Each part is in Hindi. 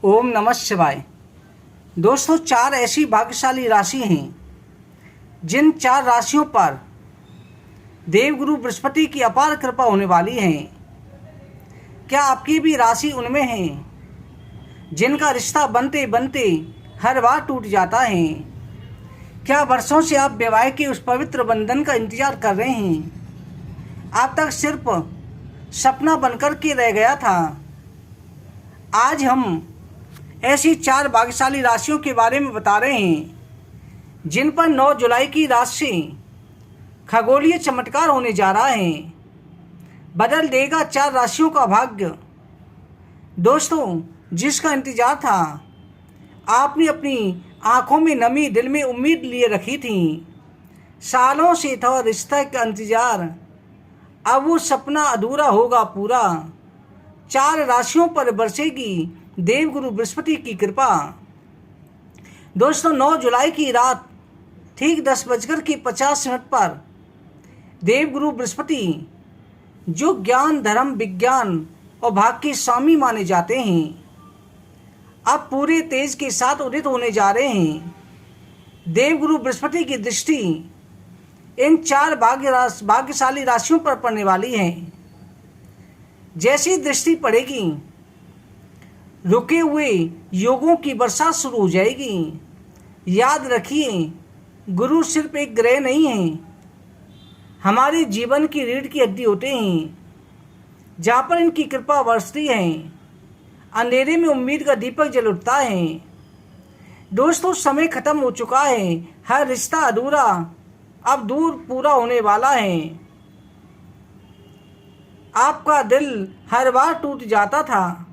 ओम नमः शिवाय। दोस्तों, चार ऐसी भाग्यशाली राशि हैं जिन चार राशियों पर देवगुरु बृहस्पति की अपार कृपा होने वाली है। क्या आपकी भी राशि उनमें है जिनका रिश्ता बनते बनते हर बार टूट जाता है? क्या वर्षों से आप विवाह के उस पवित्र बंधन का इंतजार कर रहे हैं? आप तक सिर्फ सपना बनकर के रह गया था। आज हम ऐसी चार भाग्यशाली राशियों के बारे में बता रहे हैं जिन पर 9 जुलाई की रात से खगोलीय चमत्कार होने जा रहा है। बदल देगा चार राशियों का भाग्य। दोस्तों, जिसका इंतजार था, आपने अपनी आंखों में नमी, दिल में उम्मीद लिए रखी थी। सालों से था रिश्ते का इंतजार, अब वो सपना अधूरा होगा पूरा। चार राशियों पर बरसेगी देवगुरु बृहस्पति की कृपा। दोस्तों, 9 जुलाई की रात ठीक 10:50 पर देवगुरु बृहस्पति, जो ज्ञान, धर्म, विज्ञान और भाग्य के स्वामी माने जाते हैं, अब पूरे तेज के साथ उदित होने जा रहे हैं। देवगुरु बृहस्पति की दृष्टि इन चार भाग्यशाली राशियों पर पड़ने वाली है। जैसी दृष्टि पड़ेगी, रुके हुए योगों की बरसात शुरू हो जाएगी। याद रखिए, गुरु सिर्फ एक ग्रह नहीं है, हमारे जीवन की रीढ़ की हड्डी होते हैं। जहाँ पर इनकी कृपा बरसती है, अंधेरे में उम्मीद का दीपक जल उठता है। दोस्तों, समय खत्म हो चुका है, हर रिश्ता अधूरा अब दूर पूरा होने वाला है। आपका दिल हर बार टूट जाता था,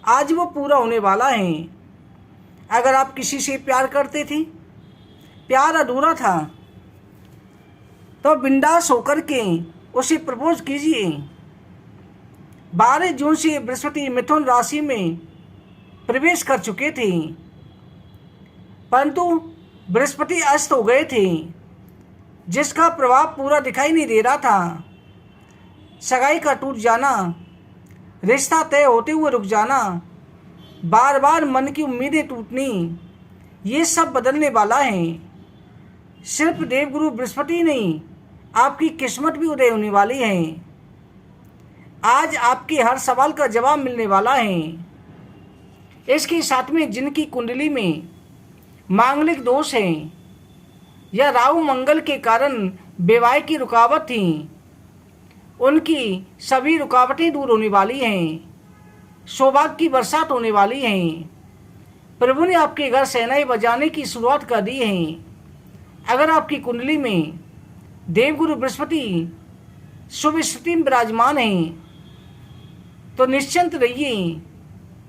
आज वो पूरा होने वाला है। अगर आप किसी से प्यार करते थे, प्यार अधूरा था, तो बिंदास होकर के उसे प्रपोज कीजिए। 12 जून से बृहस्पति मिथुन राशि में प्रवेश कर चुके थे, परंतु बृहस्पति अस्त हो गए थे, जिसका प्रभाव पूरा दिखाई नहीं दे रहा था। सगाई का टूट जाना, रिश्ता तय होते हुए रुक जाना, बार बार मन की उम्मीदें टूटनी, ये सब बदलने वाला है। सिर्फ देवगुरु बृहस्पति नहीं, आपकी किस्मत भी उदय होने वाली है। आज आपके हर सवाल का जवाब मिलने वाला है। इसके साथ में जिनकी कुंडली में मांगलिक दोष है या राहु मंगल के कारण विवाह की रुकावट थी, उनकी सभी रुकावटें दूर होने वाली हैं। सौभाग्य की बरसात होने वाली है। प्रभु ने आपके घर शहनाई बजाने की शुरुआत कर दी है। अगर आपकी कुंडली में देवगुरु बृहस्पति शुभ स्थिति में विराजमान है, तो निश्चिंत रहिए,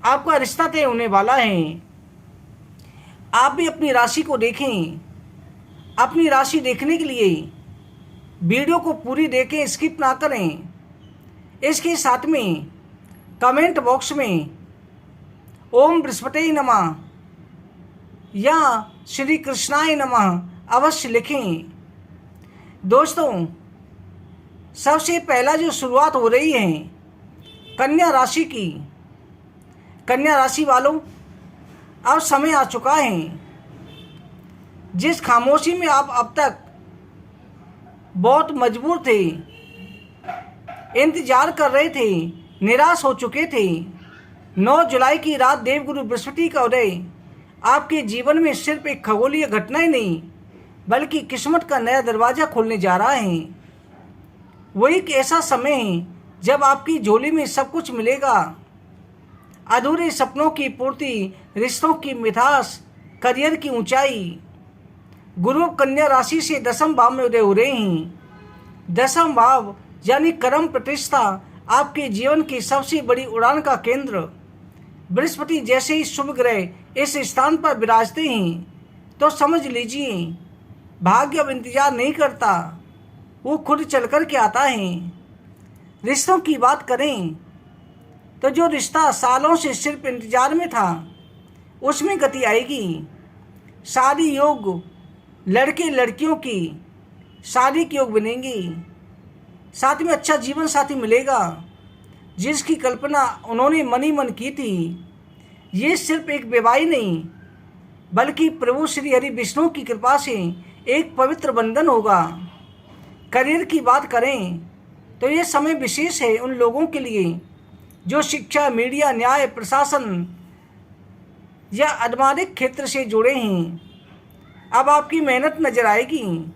आपका रिश्ता तय होने वाला है। आप भी अपनी राशि को देखें। अपनी राशि देखने के लिए वीडियो को पूरी देखें, स्किप ना करें। इसके साथ में कमेंट बॉक्स में ओम बृहस्पति नमः या श्री कृष्णाय नमः अवश्य लिखें। दोस्तों, सबसे पहला जो शुरुआत हो रही है कन्या राशि की। कन्या राशि वालों, अब समय आ चुका है। जिस खामोशी में आप अब तक बहुत मजबूर थे, इंतजार कर रहे थे, निराश हो चुके थे, 9 जुलाई की रात देवगुरु बृहस्पति का उदय आपके जीवन में सिर्फ एक खगोलीय घटना ही नहीं, बल्कि किस्मत का नया दरवाजा खोलने जा रहा है। वो एक ऐसा समय है जब आपकी झोली में सब कुछ मिलेगा। अधूरे सपनों की पूर्ति, रिश्तों की मिठास, करियर की ऊंचाई। गुरु कन्या राशि से 10वें भाव में उदय हो रहे हैं। 10वां भाव यानी कर्म प्रतिष्ठा, आपके जीवन की सबसे बड़ी उड़ान का केंद्र। बृहस्पति जैसे ही शुभ ग्रह इस स्थान पर विराजते हैं, तो समझ लीजिए, भाग्य अब इंतजार नहीं करता, वो खुद चल कर के आता है। रिश्तों की बात करें तो जो रिश्ता सालों से सिर्फ इंतजार में था, उसमें गति आएगी। शादी योग, लड़के लड़कियों की शादी के योग बनेंगी। साथ में अच्छा जीवन साथी मिलेगा, जिसकी कल्पना उन्होंने मन ही मन की थी। ये सिर्फ एक विवाह नहीं बल्कि प्रभु श्री हरि विष्णु की कृपा से एक पवित्र बंधन होगा। करियर की बात करें तो ये समय विशेष है उन लोगों के लिए जो शिक्षा, मीडिया, न्याय, प्रशासन या आध्यात्मिक क्षेत्र से जुड़े हैं। अब आपकी मेहनत नजर आएगी,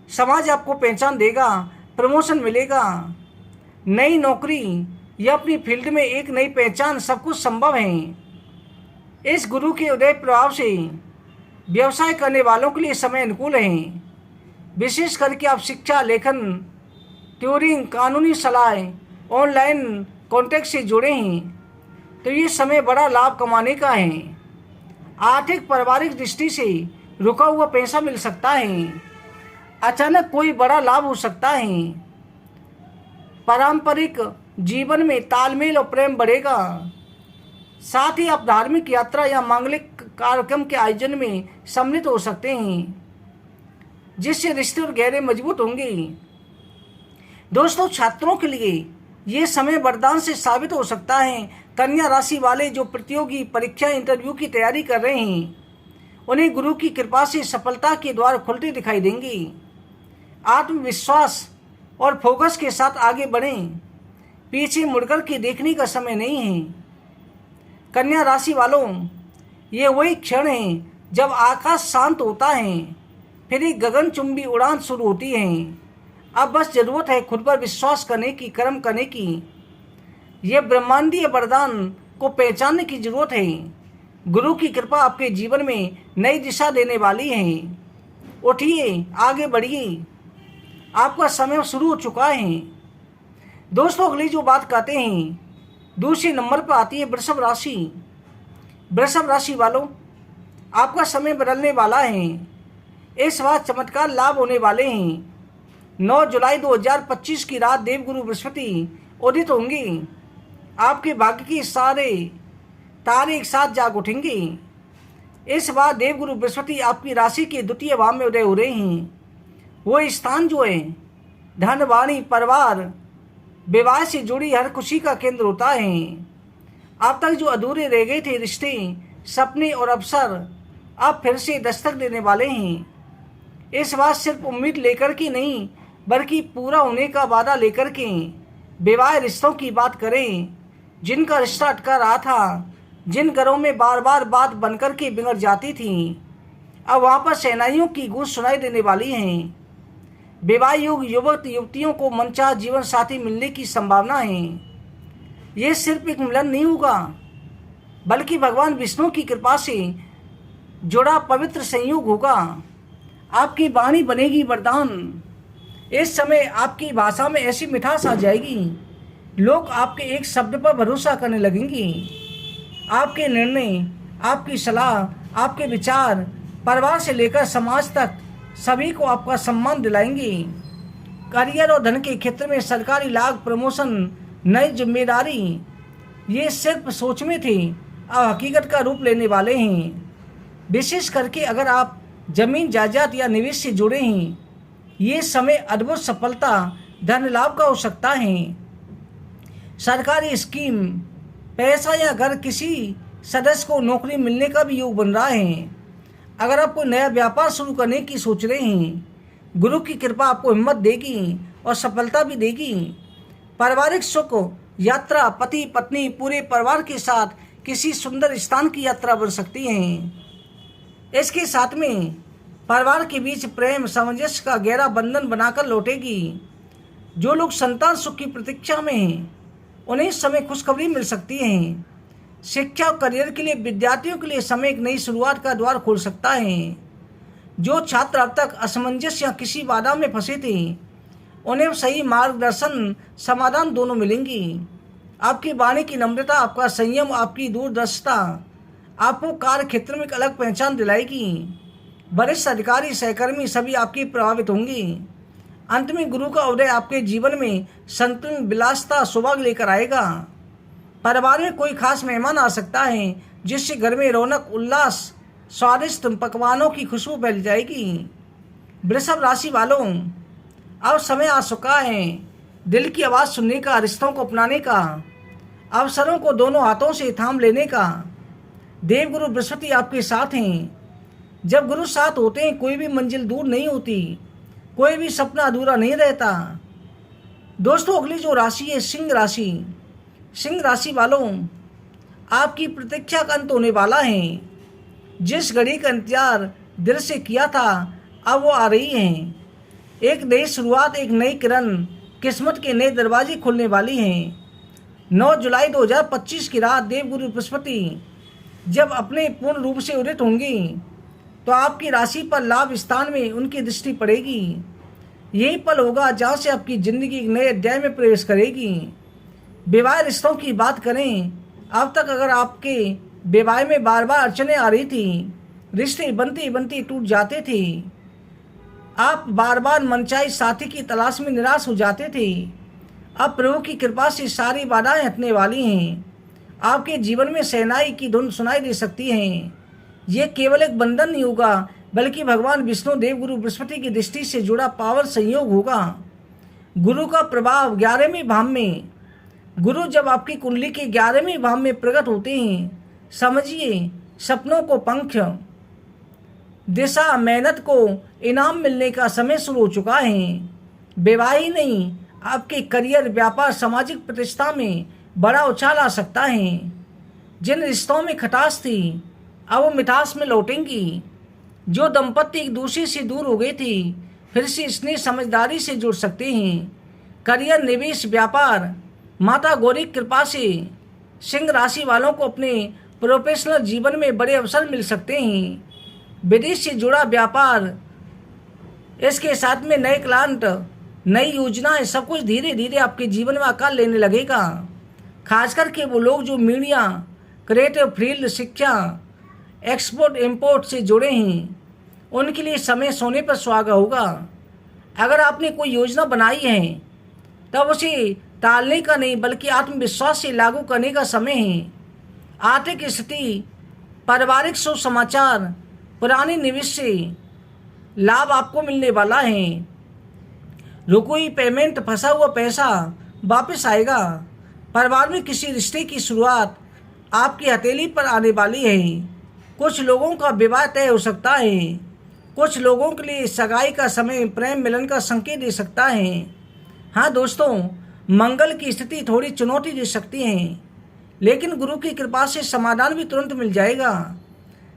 समाज आपको पहचान देगा, प्रमोशन मिलेगा, नई नौकरी या अपनी फील्ड में एक नई पहचान, सब कुछ संभव है। इस गुरु के उदय प्रभाव से व्यवसाय करने वालों के लिए समय अनुकूल है। विशेष करके आप शिक्षा, लेखन, ट्यूरिंग, कानूनी सलाह, ऑनलाइन कॉन्टैक्ट से जुड़े हैं तो ये समय बड़ा लाभ कमाने का है। आर्थिक पारिवारिक दृष्टि से रुका हुआ पैसा मिल सकता है। अचानक कोई बड़ा लाभ हो सकता है। पारंपरिक जीवन में तालमेल और प्रेम बढ़ेगा। साथ ही आप धार्मिक यात्रा या मांगलिक कार्यक्रम के आयोजन में सम्मिलित हो सकते हैं जिससे रिश्ते और गहरे मजबूत होंगे। दोस्तों, छात्रों के लिए ये समय वरदान से साबित हो सकता है। कन्या राशि वाले जो प्रतियोगी परीक्षा, इंटरव्यू की तैयारी कर रहे हैं उन्हें गुरु की कृपा से सफलता के द्वार खुलते दिखाई देंगे। आत्मविश्वास और फोकस के साथ आगे बढ़ें। पीछे मुड़कर के देखने का समय नहीं है। कन्या राशि वालों, ये वही क्षण है जब आकाश शांत होता है, फिर एक गगनचुंबी उड़ान शुरू होती है। अब बस जरूरत है खुद पर विश्वास करने की, कर्म करने की। यह ब्रह्मांडीय वरदान को पहचानने की जरूरत है। गुरु की कृपा आपके जीवन में नई दिशा देने वाली है। उठिए, आगे बढ़िए, आपका समय शुरू हो चुका है। दोस्तों, अगली जो बात कहते हैं दूसरे नंबर पर आती है वृषभ राशि। वृषभ राशि वालों, आपका समय बदलने वाला है। इस बार चमत्कार लाभ होने वाले हैं। 9 जुलाई 2025 की रात देवगुरु बृहस्पति उदित होंगे। आपके भाग्य के सारे तारे एक साथ जाग उठेंगे। इस बार देवगुरु बृहस्पति आपकी राशि के द्वितीय भाव में उदय हो रहे हैं। वो स्थान जो है धन, वाणी, परिवार, विवाह से जुड़ी हर खुशी का केंद्र होता है। अब तक जो अधूरे रह गए थे रिश्ते, सपने और अवसर अब फिर से दस्तक देने वाले हैं। इस बार सिर्फ उम्मीद लेकर के नहीं बल्कि पूरा होने का वादा लेकर के विवाह रिश्तों की बात करें। जिनका रिश्ता अटका रहा था, जिन घरों में बार बार बात बनकर के बिगड़ जाती थी, अब वहाँ पर शहनाइयों की गूंज सुनाई देने वाली हैं। विवाह युग युवक युवतियों को मनचाहा जीवन साथी मिलने की संभावना है। ये सिर्फ एक मिलन नहीं होगा बल्कि भगवान विष्णु की कृपा से जुड़ा पवित्र संयोग होगा। आपकी वाणी बनेगी वरदान। इस समय आपकी भाषा में ऐसी मिठास आ जाएगी, लोग आपके एक शब्द पर भरोसा करने लगेंगे। आपके निर्णय, आपकी सलाह, आपके विचार परिवार से लेकर समाज तक सभी को आपका सम्मान दिलाएंगे। करियर और धन के क्षेत्र में सरकारी लाभ, प्रमोशन, नई जिम्मेदारी ये सिर्फ सोच में थे, अब हकीकत का रूप लेने वाले हैं। विशेष करके अगर आप जमीन, जायदाद या निवेश से जुड़े हैं, ये समय अद्भुत सफलता, धन लाभ का हो सकता है। सरकारी स्कीम, पैसा या घर, किसी सदस्य को नौकरी मिलने का भी योग बन रहा है। अगर आप कोई नया व्यापार शुरू करने की सोच रहे हैं, गुरु की कृपा आपको हिम्मत देगी और सफलता भी देगी। पारिवारिक सुख, यात्रा, पति पत्नी पूरे परिवार के साथ किसी सुंदर स्थान की यात्रा बन सकती है। इसके साथ में परिवार के बीच प्रेम, सामंजस्य का गहरा बंधन बनाकर लौटेगी। जो लोग संतान सुख की प्रतीक्षा में हैं उन्हें इस समय खुशखबरी मिल सकती है। शिक्षा और करियर के लिए विद्यार्थियों के लिए समय एक नई शुरुआत का द्वार खोल सकता है। जो छात्र अब तक असमंजस या किसी बाधा में फंसे थे उन्हें सही मार्गदर्शन, समाधान दोनों मिलेंगी। आपकी वाणी की नम्रता, आपका संयम, आपकी दूरदर्शिता आपको कार्य क्षेत्र में एक अलग पहचान दिलाएगी। वरिष्ठ अधिकारी, सहकर्मी सभी आपकी प्रभावित होंगे। अंत में गुरु का उदय आपके जीवन में संतुलन, विलासिता, सौभाग्य लेकर आएगा। परिवार में कोई खास मेहमान आ सकता है जिससे घर में रौनक, उल्लास, स्वादिष्ट पकवानों की खुशबू फैल जाएगी। वृषभ राशि वालों, अब समय आ चुका है दिल की आवाज़ सुनने का, रिश्तों को अपनाने का, अवसरों को दोनों हाथों से थाम लेने का। देवगुरु बृहस्पति आपके साथ हैं। जब गुरु साथ होते हैं कोई भी मंजिल दूर नहीं होती, कोई भी सपना अधूरा नहीं रहता। दोस्तों, अगली जो राशि है सिंह राशि। सिंह राशि वालों, आपकी प्रतीक्षा का अंत होने वाला है। जिस घड़ी का इंतजार दिल से किया था अब वो आ रही है। एक नई शुरुआत, एक नई किरण, किस्मत के नए दरवाजे खुलने वाली हैं। 9 जुलाई 2025 की रात देवगुरु बृहस्पति जब अपने पूर्ण रूप से उदित होंगी तो आपकी राशि पर लाभ स्थान में उनकी दृष्टि पड़ेगी। यही पल होगा जहाँ से आपकी ज़िंदगी एक नए अध्याय में प्रवेश करेगी। विवाह रिश्तों की बात करें, अब तक अगर आपके विवाह में बार बार अड़चनें आ रही थी, रिश्ते बनती बनती टूट जाते थे, आप बार बार मनचाही साथी की तलाश में निराश हो जाते थे, अब प्रभु की कृपा से सारी बाधाएं हटने वाली हैं। आपके जीवन में शहनाई की धुन सुनाई दे सकती हैं। ये केवल एक बंधन नहीं होगा बल्कि भगवान विष्णु देवगुरु बृहस्पति की दृष्टि से जुड़ा पावर संयोग होगा। गुरु का प्रभाव 11वें भाव में, गुरु जब आपकी कुंडली के 11वें भाव में प्रकट होते हैं, समझिए सपनों को पंख, दिशा, मेहनत को इनाम मिलने का समय शुरू हो चुका है। विवाह ही नहीं, आपके करियर, व्यापार, सामाजिक प्रतिष्ठा में बड़ा उछाल आ सकता है। जिन रिश्तों में खटास थी अब वो मिठास में लौटेंगी। जो दंपत्ति एक दूसरे से दूर हो गई थी फिर से स्नेह समझदारी से जुड़ सकते हैं। करियर, निवेश, व्यापार, माता गौरी की कृपा से सिंह राशि वालों को अपने प्रोफेशनल जीवन में बड़े अवसर मिल सकते हैं। विदेश से जुड़ा व्यापार, इसके साथ में नए क्लाइंट, नई योजनाएं, सब कुछ धीरे धीरे आपके जीवन में आकार लेने लगेगा। खास करके वो लोग जो मीडिया, क्रिएटिव फील्ड, शिक्षा, एक्सपोर्ट इंपोर्ट से जुड़े हैं, उनके लिए समय सोने पर सुहागा होगा। अगर आपने कोई योजना बनाई है तब उसे टालने का नहीं बल्कि आत्मविश्वास से लागू करने का समय है। आर्थिक स्थिति, पारिवारिक शुभ समाचार, पुराने निवेश से लाभ आपको मिलने वाला है। रुकी हुई पेमेंट, फंसा हुआ पैसा वापस आएगा। परिवार में किसी रिश्ते की शुरुआत आपकी हथेली पर आने वाली है। कुछ लोगों का विवाह तय हो सकता है। कुछ लोगों के लिए सगाई का समय प्रेम मिलन का संकेत दे सकता है। हाँ दोस्तों, मंगल की स्थिति थोड़ी चुनौती दे सकती है, लेकिन गुरु की कृपा से समाधान भी तुरंत मिल जाएगा।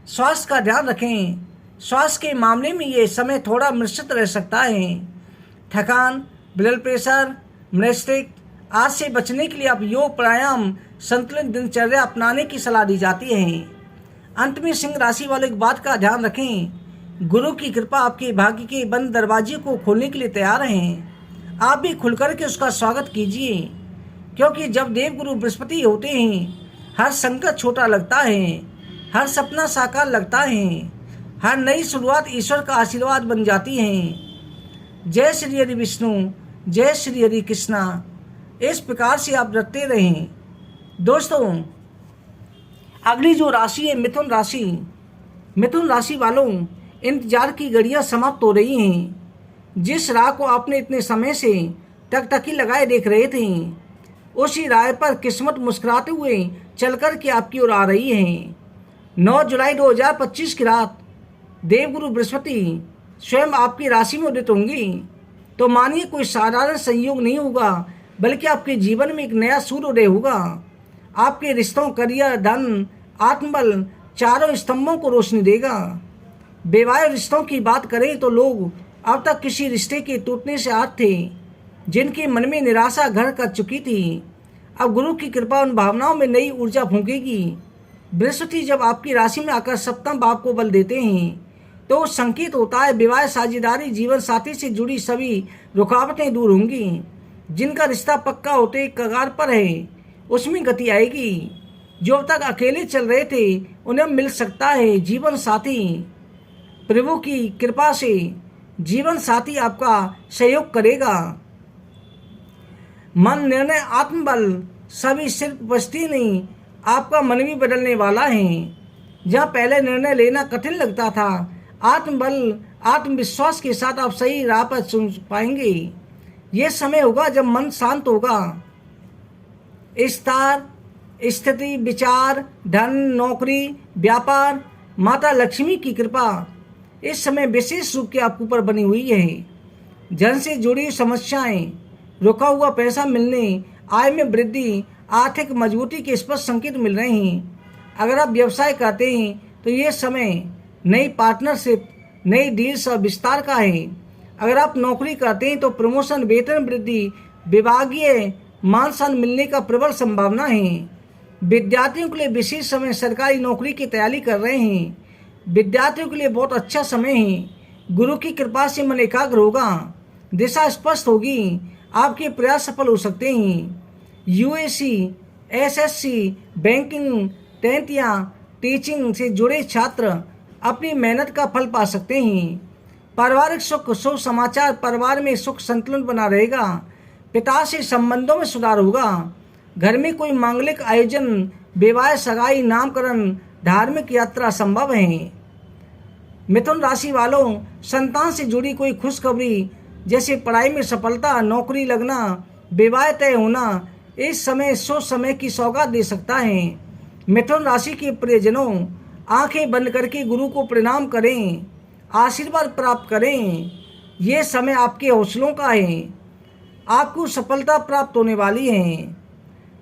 स्वास्थ्य का ध्यान रखें। स्वास्थ्य के मामले में ये समय थोड़ा मिश्रित रह सकता है। थकान, ब्लड प्रेशर, मस्तिष्क आज से बचने के लिए आप योग, प्राणायाम, संतुलित दिनचर्या अपनाने की सलाह दी जाती है। अंत में सिंह राशि वाले एक बात का ध्यान रखें, गुरु की कृपा आपके भाग्य के बंद दरवाजे को खोलने के लिए तैयार हैं। आप भी खुलकर के उसका स्वागत कीजिए, क्योंकि जब देवगुरु बृहस्पति होते हैं हर संकट छोटा लगता है, हर सपना साकार लगता है, हर नई शुरुआत ईश्वर का आशीर्वाद बन जाती है। जय श्री हरि विष्णु, जय श्री हरि कृष्णा। इस प्रकार से आप रखते रहें। दोस्तों, अगली जो राशि है मिथुन राशि। मिथुन राशि वालों, इंतजार की घड़ियां समाप्त हो रही हैं। जिस राह को आपने इतने समय से टकटकी लगाए देख रहे थे, उसी राह पर किस्मत मुस्कुराते हुए चलकर के आपकी ओर आ रही है। 9 जुलाई 2025 की रात देवगुरु बृहस्पति स्वयं आपकी राशि में उदित होंगी। तो मानिए कोई साधारण संयोग नहीं होगा बल्कि आपके जीवन में एक नया सूर्योदय होगा। आपके रिश्तों, करियर, धन, आत्मबल चारों स्तंभों को रोशनी देगा। वैवाहिक रिश्तों की बात करें तो लोग अब तक किसी रिश्ते के टूटने से आहत थे, जिनके मन में निराशा घर कर चुकी थी। अब गुरु की कृपा उन भावनाओं में नई ऊर्जा फूंकेगी। बृहस्पति जब आपकी राशि में आकर सप्तम भाव को बल देते हैं तो संकेत होता है विवाह, साझेदारी, जीवन साथी से जुड़ी सभी रुकावटें दूर होंगी। जिनका रिश्ता पक्का होते कगार पर है उसमें गति आएगी। जो अब तक अकेले चल रहे थे उन्हें मिल सकता है जीवन साथी। प्रभु की कृपा से जीवन साथी आपका सहयोग करेगा। मन, निर्णय, आत्मबल सभी सिर्फ बस्ती नहीं, आपका मन भी बदलने वाला है। जहाँ पहले निर्णय लेना कठिन लगता था, आत्मबल, आत्मविश्वास के साथ आप सही राह पर चुन पाएंगे। ये समय होगा जब मन शांत होगा। स्टार स्थिति, विचार, धन, नौकरी, व्यापार, माता लक्ष्मी की कृपा इस समय विशेष रूप के आपके ऊपर बनी हुई है। धन से जुड़ी समस्याएं, रुका हुआ पैसा मिलने, आय में वृद्धि, आर्थिक मजबूती के स्पष्ट संकेत मिल रहे हैं। अगर आप व्यवसाय करते हैं तो ये समय नई पार्टनरशिप, नई डील्स और विस्तार का है। अगर आप नौकरी करते हैं तो प्रमोशन, वेतन वृद्धि, विभागीय मान सम्मान मिलने का प्रबल संभावना है। विद्यार्थियों के लिए विशेष समय, सरकारी नौकरी की तैयारी कर रहे हैं, विद्यार्थियों के लिए बहुत अच्छा समय है। गुरु की कृपा से मन एकाग्र होगा, दिशा स्पष्ट होगी, आपके प्रयास सफल हो सकते हैं। यूएससी, एसएससी, बैंकिंग, टेंथ या टीचिंग से जुड़े छात्र अपनी मेहनत का फल पा सकते हैं। पारिवारिक सुख, शुभ समाचार, परिवार में सुख संतुलन बना रहेगा। पिता से संबंधों में सुधार होगा। घर में कोई मांगलिक आयोजन, विवाह, सगाई, नामकरण, धार्मिक यात्रा संभव है। मिथुन राशि वालों, संतान से जुड़ी कोई खुशखबरी जैसे पढ़ाई में सफलता, नौकरी लगना, विवाह तय होना इस समय शुभ समय की सौगात दे सकता है। मिथुन राशि के प्रियजनों, आंखें बंद करके गुरु को प्रणाम करें, आशीर्वाद प्राप्त करें। ये समय आपके हौसलों का है, आपको सफलता प्राप्त होने वाली है।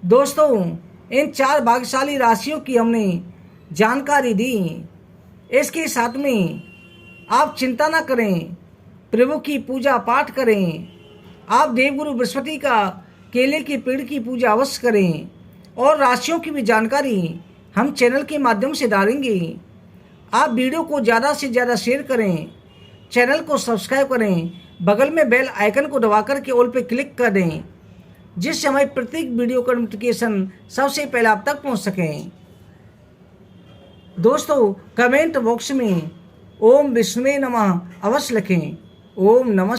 दोस्तों, इन 4 भाग्यशाली राशियों की हमने जानकारी दी। इसके साथ में आप चिंता ना करें, प्रभु की पूजा पाठ करें। आप देवगुरु बृहस्पति का केले के पेड़ की पूजा अवश्य करें और राशियों की भी जानकारी हम चैनल के माध्यम से डालेंगे। आप वीडियो को ज़्यादा से ज़्यादा शेयर करें, चैनल को सब्सक्राइब करें, बगल में बेल आइकन को दबाकर के ऑल पे क्लिक कर दें, जिससे हमारी प्रत्येक वीडियो का नोटिफिकेशन सबसे पहले आप तक पहुंच सकें। दोस्तों, कमेंट बॉक्स में ओम विष्णुवे नमः अवश्य लिखें। ओम नमः।